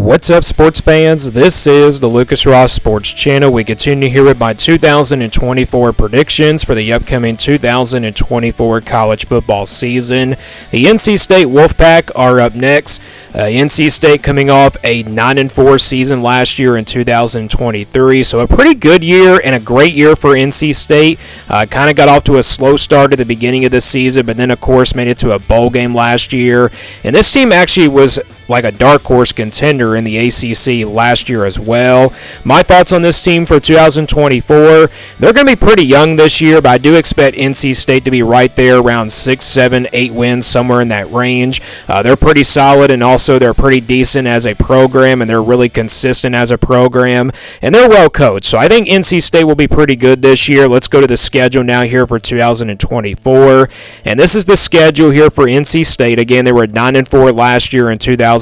What's up, sports fans? This is the Lucas Ross Sports Channel. We continue here with my 2024 predictions for the upcoming 2024 college football season. The NC State Wolfpack are up next. NC State coming off a 9-4 season last year in 2023, so a pretty good year and a great year for NC State. Kind of got off to a slow start at the beginning of the season, but then, of course, made it to a bowl game last year. And this team actually was like a dark horse contender in the ACC last year as well. My thoughts on this team for 2024, they're going to be pretty young this year, but I do expect NC State to be right there around 6, 7, 8 wins, somewhere in that range. They're pretty solid, and also they're pretty decent as a program, and they're really consistent as a program, and they're well coached. So I think NC State will be pretty good this year. Let's go to the schedule now here for 2024, and this is the schedule here for NC State. Again, they were 9-4 last year in 2023.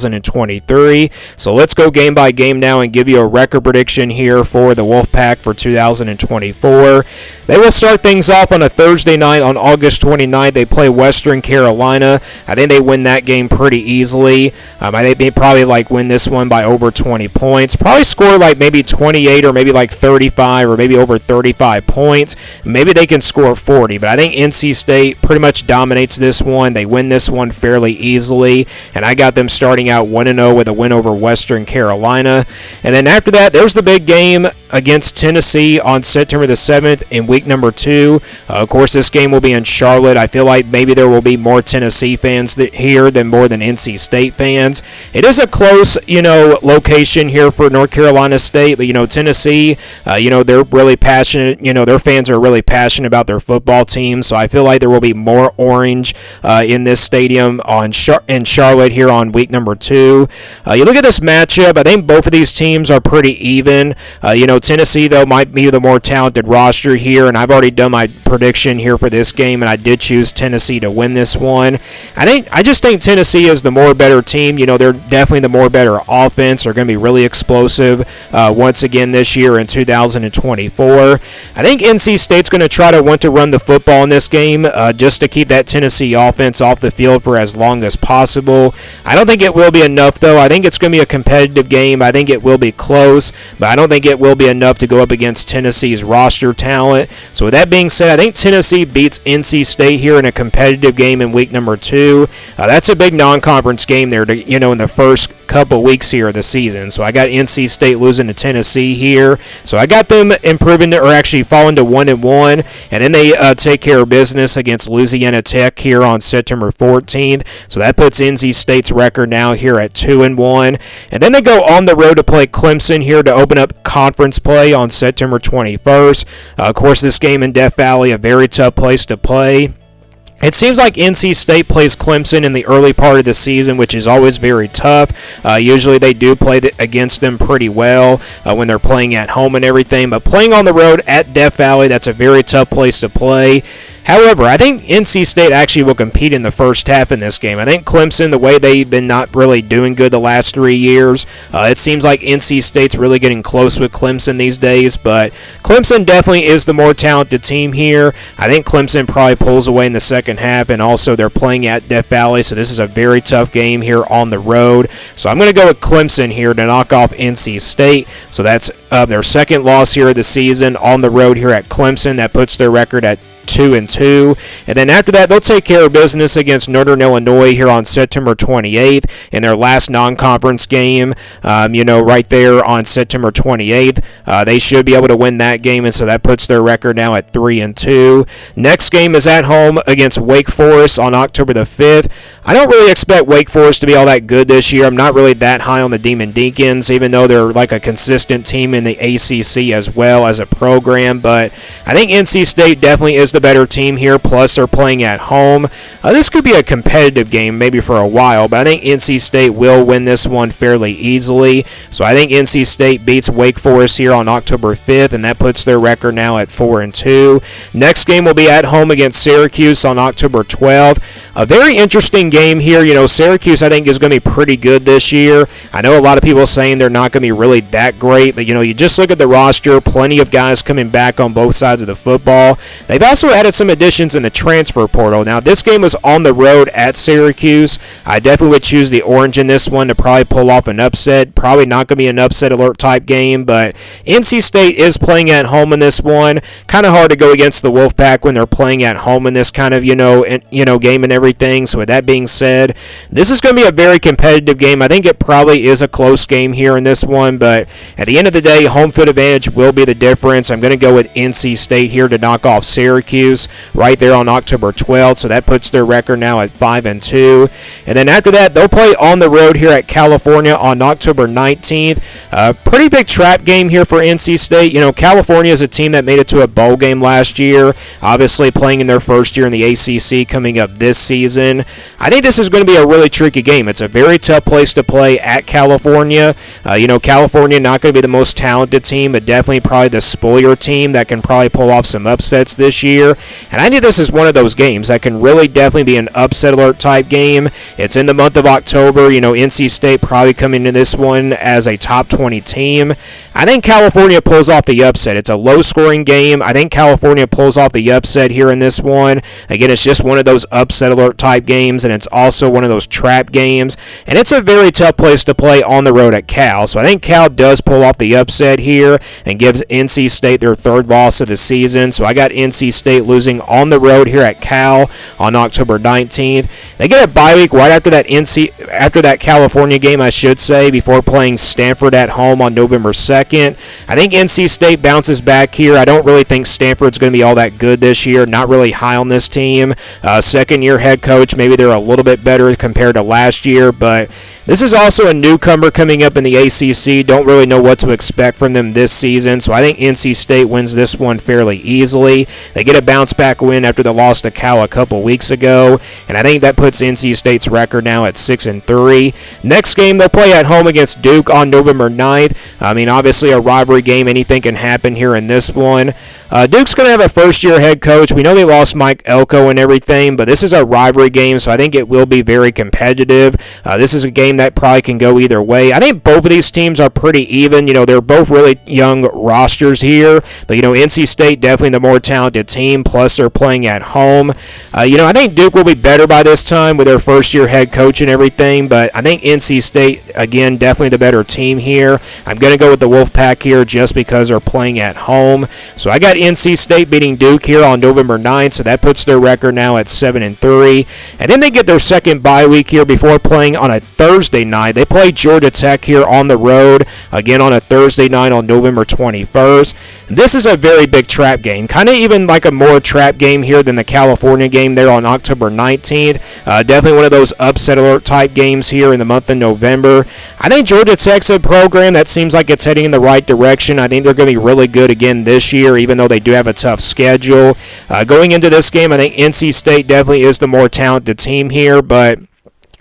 So let's go game by game now and give you a record prediction here for the Wolfpack for 2024. They will start things off on a Thursday night on August 29th. They play Western Carolina. I think they win that game pretty easily. I think they probably win this one by over 20 points. Probably score maybe 28 or maybe 35 or maybe over 35 points. Maybe they can score 40, but I think NC State pretty much dominates this one. They win this one fairly easily, and I got them starting out 1-0 with a win over Western Carolina. And then after that, there's the big game against Tennessee on September the 7th in week number 2. Of course, this game will be in Charlotte. I feel like maybe there will be more Tennessee fans here than more than NC State fans. It is a close, location here for North Carolina State, but, Tennessee, they're really passionate. Their fans are really passionate about their football team, so I feel like there will be more orange in this stadium in Charlotte here on week number 2. You look at this matchup, I think both of these teams are pretty even. Tennessee, though, might be the more talented roster here, and I've already done my prediction here for this game, and I did choose Tennessee to win this one. I just think Tennessee is the more better team. They're definitely the more better offense. They're going to be really explosive once again this year in 2024. I think NC State's going to try to want to run the football in this game just to keep that Tennessee offense off the field for as long as possible. I don't think it will be enough, though. I think it's going to be a competitive game. I think it will be close, but I don't think it will be enough to go up against Tennessee's roster talent. So with that being said, I think Tennessee beats NC State here in a competitive game in week number 2. That's a big non-conference game there, in the first couple weeks here of the season. So I got NC State losing to Tennessee here. So I got them improving or actually falling to 1-1, and then they take care of business against Louisiana Tech here on September 14th. So that puts NC State's record now here at 2-1, and then they go on the road to play Clemson here to open up conference play on September 21st. Of course, this game in Death Valley, a very tough place to play. It seems like NC State plays Clemson in the early part of the season, which is always very tough. Usually they do play against them pretty well when they're playing at home and everything, but playing on the road at Death Valley, that's a very tough place to play. However, I think NC State actually will compete in the first half in this game. I think Clemson, the way they've been not really doing good the last 3 years, it seems like NC State's really getting close with Clemson these days, but Clemson definitely is the more talented team here. I think Clemson probably pulls away in the second half, and also they're playing at Death Valley, so this is a very tough game here on the road. So I'm going to go with Clemson here to knock off NC State. So that's their second loss here of the season on the road here at Clemson. That puts their record at 2-2, and then after that they'll take care of business against Northern Illinois here on September 28th in their last non-conference game. Right there on September 28th, they should be able to win that game, and so that puts their record now at 3-2. Next game is at home against Wake Forest on October the 5th. I don't really expect Wake Forest to be all that good this year. I'm not really that high on the Demon Deacons, even though they're like a consistent team in the ACC as well as a program, but I think NC State definitely is the better team here, plus they're playing at home. This could be a competitive game maybe for a while, but I think NC State will win this one fairly easily. So I think NC State beats Wake Forest here on October 5th, and that puts their record now at 4-2. Next game will be at home against Syracuse on October 12th. A very interesting game here. Syracuse I think is going to be pretty good this year. I know a lot of people saying they're not going to be really that great, but you just look at the roster, plenty of guys coming back on both sides of the football. They've also also added some additions in the transfer portal. Now, this game was on the road at Syracuse. I definitely would choose the Orange in this one to probably pull off an upset. Probably not going to be an upset alert type game, but NC State is playing at home in this one. Kind of hard to go against the Wolfpack when they're playing at home in this kind of, game and everything. So with that being said, this is going to be a very competitive game. I think it probably is a close game here in this one, but at the end of the day, home field advantage will be the difference. I'm going to go with NC State here to knock off Syracuse right there on October 12th. So that puts their record now at 5-2. And then after that, they'll play on the road here at California on October 19th. Pretty big trap game here for NC State. California is a team that made it to a bowl game last year, obviously playing in their first year in the ACC coming up this season. I think this is going to be a really tricky game. It's a very tough place to play at California. California not going to be the most talented team, but definitely probably the spoiler team that can probably pull off some upsets this year. And I think this is one of those games that can really definitely be an upset alert type game. It's in the month of October. NC State probably coming into this one as a top 20 team. I think California pulls off the upset. It's a low-scoring game. I think California pulls off the upset here in this one. Again, it's just one of those upset alert type games, and it's also one of those trap games. And it's a very tough place to play on the road at Cal. So I think Cal does pull off the upset here and gives NC State their third loss of the season. So I got NC State losing on the road here at Cal on October 19th. They get a bye week right after that California game, I should say, before playing Stanford at home on November 2nd. I think NC State bounces back here. I don't really think Stanford's going to be all that good this year. Not really high on this team. Second-year head coach, maybe they're a little bit better compared to last year, but this is also a newcomer coming up in the ACC. Don't really know what to expect from them this season, so I think NC State wins this one fairly easily. They get a bounce-back win after the loss to Cal a couple weeks ago, and I think that puts NC State's record now at 6-3. Next game, they'll play at home against Duke on November 9th. Obviously a rivalry game. Anything can happen here in this one. Duke's going to have a first-year head coach. We know they lost Mike Elko and everything, but this is a rivalry game, so I think it will be very competitive. This is a game that probably can go either way. I think both of these teams are pretty even. They're both really young rosters here, but, NC State definitely the more talented team, plus they're playing at home. I think Duke will be better by this time with their first-year head coach and everything, but I think NC State, again, definitely the better team here. I'm going to go with the Wolfpack here just because they're playing at home. So I got NC State beating Duke here on November 9th, so that puts their record now at 7-3. And then they get their second bye week here before playing on a Thursday night. They play Georgia Tech here on the road, again on a Thursday night on November 21st. This is a very big trap game, kind of even like a more trap game here than the California game there on October 19th. Definitely one of those upset alert type games here in the month of November. I think Georgia Tech's a program that seems like it's heading in the right direction. I think they're going to be really good again this year, even though they do have a tough schedule. Going into this game, I think NC State definitely is the more talented team here, but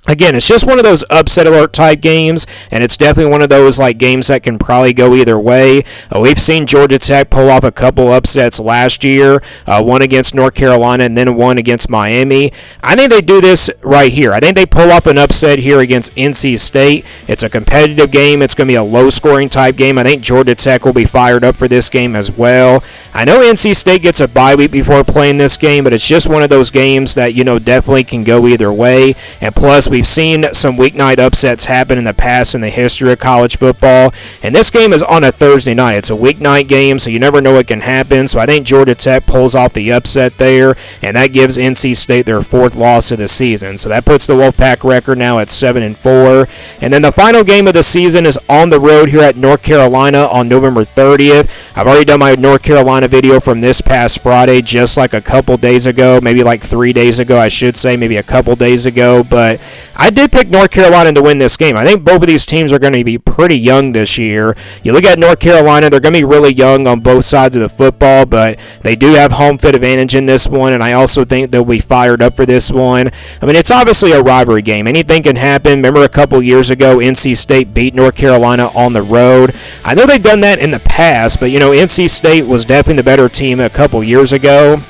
again, it's just one of those upset alert type games, and it's definitely one of those games that can probably go either way. We've seen Georgia Tech pull off a couple upsets last year, one against North Carolina and then one against Miami. I think they do this right here. I think they pull off an upset here against NC State. It's a competitive game. It's going to be a low-scoring type game. I think Georgia Tech will be fired up for this game as well. I know NC State gets a bye week before playing this game, but it's just one of those games that, definitely can go either way, and plus, we've seen some weeknight upsets happen in the past in the history of college football, and this game is on a Thursday night. It's a weeknight game, so you never know what can happen. So I think Georgia Tech pulls off the upset there, and that gives NC State their fourth loss of the season. So that puts the Wolfpack record now at 7-4. And then the final game of the season is on the road here at North Carolina on November 30th. I've already done my North Carolina video from this past Friday, just like a couple days ago, maybe like 3 days ago, I should say, maybe a couple days ago, but I did pick North Carolina to win this game. I think both of these teams are going to be pretty young this year. You look at North Carolina, they're going to be really young on both sides of the football, but they do have home field advantage in this one, and I also think they'll be fired up for this one. It's obviously a rivalry game. Anything can happen. Remember a couple years ago, NC State beat North Carolina on the road. I know they've done that in the past, but, NC State was definitely the better team a couple years ago.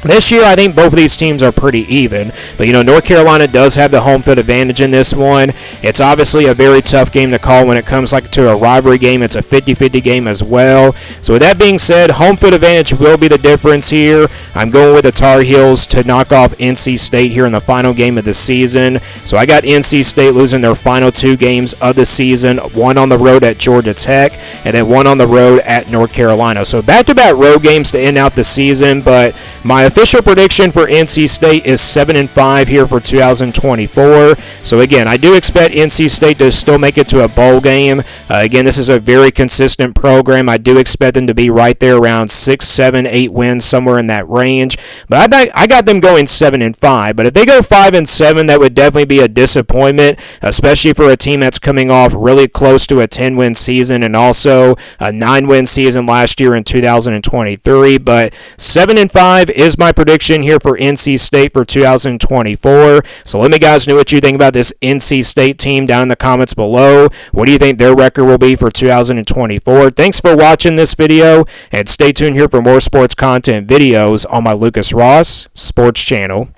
This year, I think both of these teams are pretty even, but North Carolina does have the home field advantage in this one. It's obviously a very tough game to call when it comes to a rivalry game. It's a 50-50 game as well. So with that being said, home field advantage will be the difference here. I'm going with the Tar Heels to knock off NC State here in the final game of the season. So I got NC State losing their final 2 games of the season, one on the road at Georgia Tech and then one on the road at North Carolina. So back-to-back road games to end out the season, but my official prediction for NC State is 7-5 here for 2024. So again, I do expect NC State to still make it to a bowl game. Again, this is a very consistent program. I do expect them to be right there around 6, 7, 8 wins, somewhere in that range. But I got them going 7-5. But if they go 5-7, that would definitely be a disappointment, especially for a team that's coming off really close to a 10-win season and also a 9-win season last year in 2023. But 7-5 is my prediction here for NC State for 2024. So let me guys know what you think about this NC State team down in the comments below. What do you think their record will be for 2024? Thanks for watching this video, and stay tuned here for more sports content videos on my Lucas Ross Sports channel.